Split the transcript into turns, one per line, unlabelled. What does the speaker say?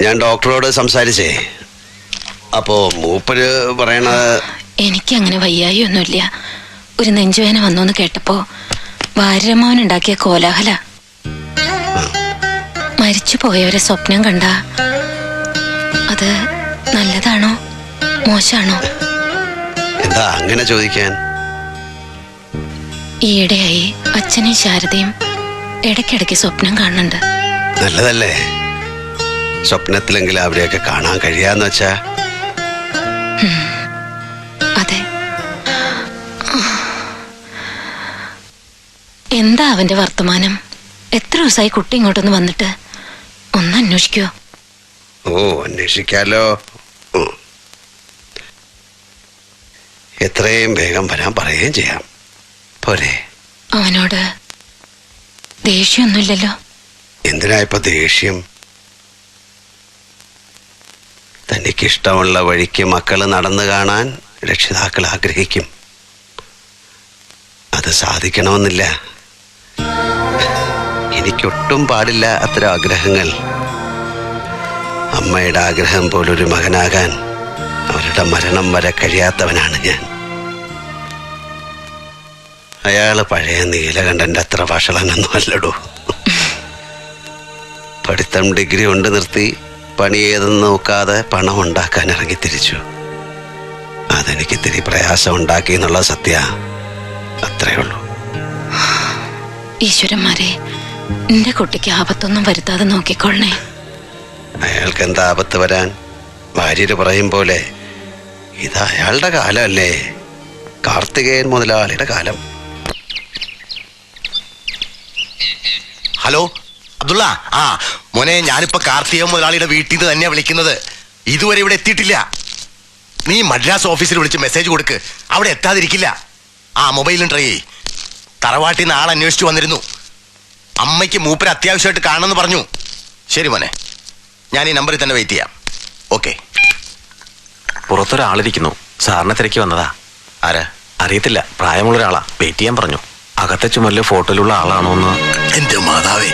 ഞാൻ ഡോക്ടറോട് സംസാരിച്ചേ. അപ്പോ മൂപ്പര് പറയണത്
എനിക്കങ്ങനെ വയ്യായി ഒന്നുമില്ല. ഒരു നെഞ്ചുവേന വന്നോന്ന് കേട്ടപ്പോ വാര്യമാവൻ ഉണ്ടാക്കിയ കോലാഹല. മരിച്ചു പോയവരെ സ്വപ്നം കണ്ട അത് നല്ലതാണോ മോശാണോ?
എന്താ അങ്ങനെ ചോദിക്കാൻ?
ഈയിടെയായി അച്ഛനെയും ശാരദയും ഇടയ്ക്കിടയ്ക്ക് സ്വപ്നം കാണുന്നുണ്ട്.
നല്ലതല്ലേ, സ്വപ്നത്തിലെങ്കിലും അവരെയൊക്കെ കാണാൻ കഴിയാന്ന് വെച്ചാ.
അതെ. എന്താ അവന്റെ വർത്തമാനം? എത്ര ദിവസമായി കുട്ടി ഇങ്ങോട്ടൊന്ന് വന്നിട്ട്? ഒന്ന് അന്വേഷിക്കോ?
ഓ, അന്വേഷിക്കാലോ. എത്രയും വേഗം വരാൻ പറയുകയും ചെയ്യാം. പോരെ?
അവനോട് ദേഷ്യമൊന്നുമില്ലല്ലോ?
എന്തിനാ ഇപ്പൊ ദേഷ്യം? തനിക്കിഷ്ടമുള്ള വഴിക്ക് മക്കള് നടന്നു കാണാൻ രക്ഷിതാക്കൾ ആഗ്രഹിക്കും. അത് സാധിക്കണമെന്നില്ല. എനിക്കൊട്ടും പാടില്ല അത്തരം ആഗ്രഹങ്ങൾ. അമ്മയുടെ ആഗ്രഹം പോലൊരു മകനാകാൻ അവരുടെ മരണം വരെ കഴിയാത്തവനാണ് ഞാൻ. അയാള് പഴയ നീലകണ്ഠന്റെ അത്ര വഷളനൊന്നും അല്ലടോ. പഠിത്തം ഡിഗ്രി കൊണ്ട് നിർത്തി പണി ഏതെന്ന് നോക്കാതെ പണം ഉണ്ടാക്കാൻ ഇറങ്ങി തിരിച്ചു. അതെനിക്ക് ഇത്തിരി പ്രയാസം ഉണ്ടാക്കി എന്നുള്ള സത്യ. അത്രേ ഉള്ളൂ.
ഈശ്വരന്മാരെ, എന്റെ കുട്ടിക്ക് ആപത്തൊന്നും വരുത്താതെ നോക്കിക്കൊള്ളണേ.
അയാൾക്ക് എന്താ ആപത്ത് വരാൻ? ഭാര്യര് പറയും പോലെ ഇത് അയാളുടെ കാലമല്ലേ, കാർത്തികേയൻ മുതലാളിയുടെ കാലം.
ഹലോ അബ്ദുള്ള. മോനെ, ഞാനിപ്പോ കാർത്തികേയൻ മുതലാളിയുടെ വീട്ടിൽ നിന്ന് തന്നെയാ വിളിക്കുന്നത്. ഇതുവരെ ഇവിടെ എത്തിയിട്ടില്ല. നീ മദ്രാസ് ഓഫീസിൽ വിളിച്ച് മെസ്സേജ് കൊടുക്ക്. അവിടെ എത്താതിരിക്കില്ല. മൊബൈലും ട്രൈ ചെയ്യ്. തറവാട്ടിൽ നിന്ന് ആൾ അന്വേഷിച്ചു വന്നിരുന്നു. അമ്മയ്ക്ക് മൂപ്പര് അത്യാവശ്യമായിട്ട് കാണണമെന്ന് പറഞ്ഞു. ശരി മോനെ, ഞാൻ ഈ നമ്പറിൽ തന്നെ വെയിറ്റ് ചെയ്യാം. ഓക്കെ.
പുറത്തൊരാളിരിക്കുന്നു. സാറിനെ തിരക്കി വന്നതാ.
ആരാ?
അറിയത്തില്ല, പ്രായമുള്ളൊരാളാ. വെയിറ്റ് ചെയ്യാൻ പറഞ്ഞു. അകത്തെ ചുമലിലെ ഫോട്ടോയിലുള്ള ആളാണോ എന്ന്.
എന്റെ മാതാവേ,